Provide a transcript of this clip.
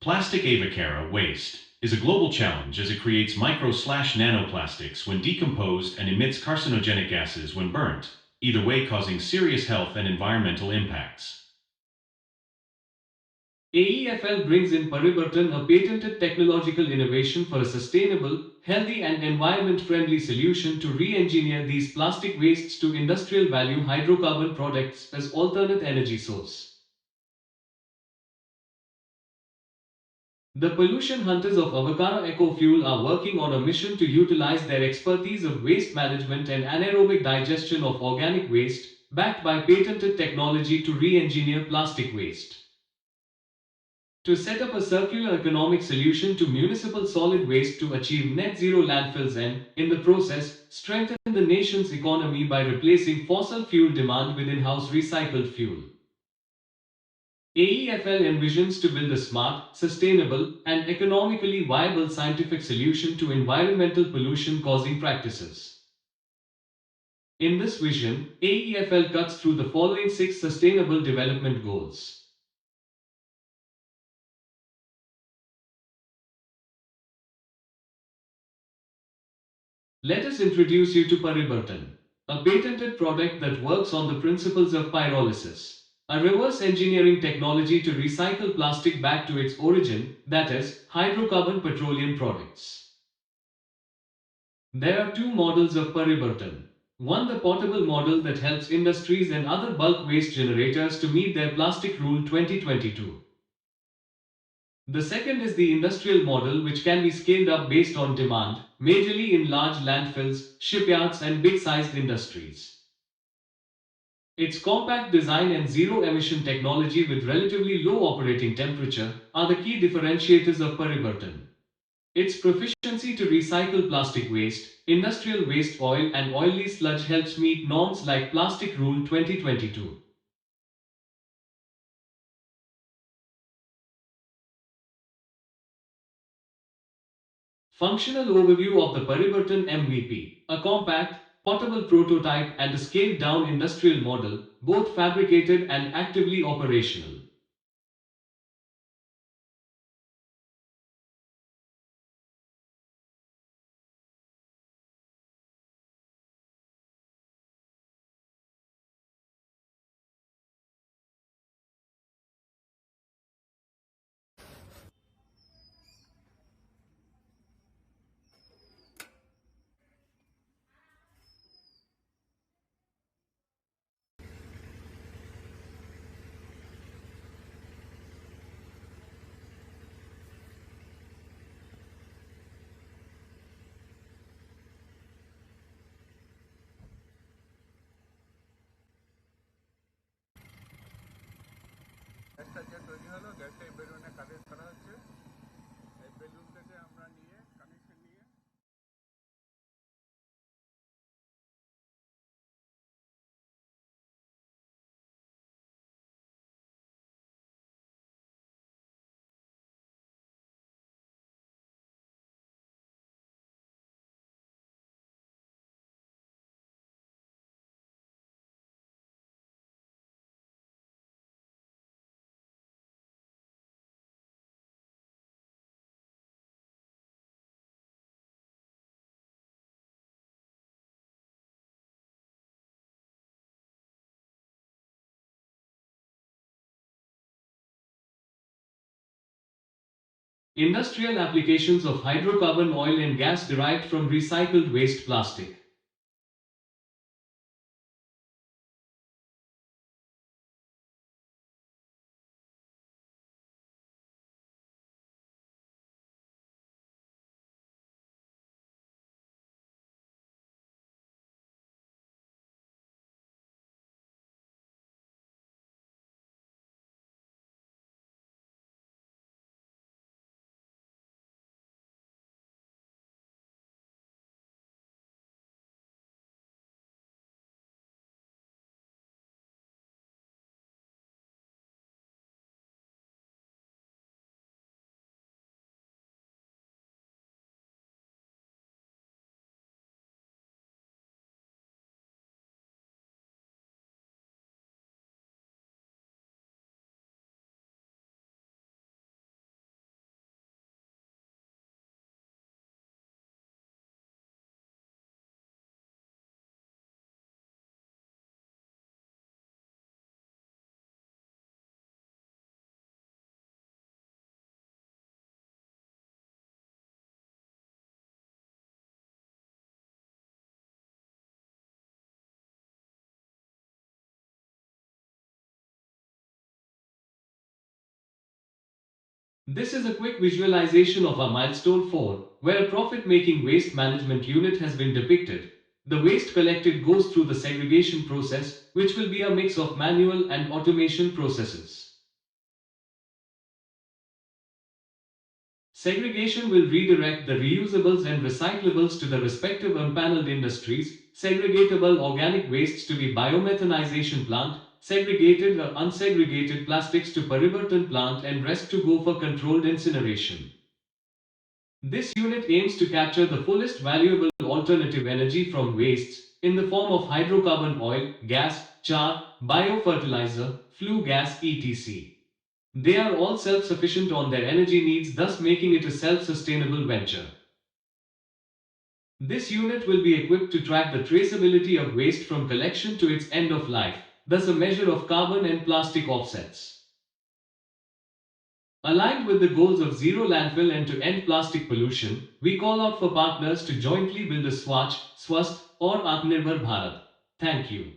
Plastic Avakara waste is a global challenge as it creates micro/nanoplastics when decomposed and emits carcinogenic gases when burnt, either way causing serious health and environmental impacts. AEFL brings in Paribartan, a patented technological innovation for a sustainable, healthy and environment-friendly solution to re-engineer these plastic wastes to industrial value hydrocarbon products as alternate energy source. The pollution hunters of Avakara Echofuel are working on a mission to utilize their expertise of waste management and anaerobic digestion of organic waste, backed by patented technology to re-engineer plastic waste. To set up a circular economic solution to municipal solid waste to achieve net zero landfills and, in the process, strengthen the nation's economy by replacing fossil fuel demand with in-house recycled fuel. AEFL envisions to build a smart, sustainable, and economically viable scientific solution to environmental pollution causing practices. In this vision, AEFL cuts through the following 6 Sustainable Development Goals. Let us introduce you to Paribartan, a patented product that works on the principles of pyrolysis, a reverse engineering technology to recycle plastic back to its origin, that is, hydrocarbon petroleum products. There are two models of Paribartan. One, the portable model that helps industries and other bulk waste generators to meet their Plastic Rule 2022. The second is the industrial model, which can be scaled up based on demand, majorly in large landfills, shipyards and big-sized industries. Its compact design and zero-emission technology with relatively low operating temperature are the key differentiators of Paribartan. Its proficiency to recycle plastic waste, industrial waste oil and oily sludge helps meet norms like Plastic Rule 2022. Functional overview of the Paribartan MVP, a compact, portable prototype and a scaled-down industrial model, both fabricated and actively operational. গ্যাসটা যে তৈরি হলো গ্যাসটা এই বেলুনে connect করা হচ্ছে এই balloon থেকে আমরা নিয়ে কানেকশন নিয়ে Industrial applications of hydrocarbon oil and gas derived from recycled waste plastic. This is a quick visualization of our milestone 4, where a profit-making waste management unit has been depicted. The waste collected goes through the segregation process, which will be a mix of manual and automation processes. Segregation will redirect the reusables and recyclables to the respective unpaneled industries, segregatable organic wastes to the biomethanization plant, segregated or unsegregated plastics to Parivartan plant, and rest to go for controlled incineration. This unit aims to capture the fullest valuable alternative energy from wastes in the form of hydrocarbon oil, gas, char, biofertilizer, flue gas, etc. They are all self-sufficient on their energy needs, thus making it a self-sustainable venture. This unit will be equipped to track the traceability of waste from collection to its end of life, thus a measure of carbon and plastic offsets. Aligned with the goals of zero landfill and to end plastic pollution, we call out for partners to jointly build a Swachh, Swasth or Atmanirbhar Bharat. Thank you.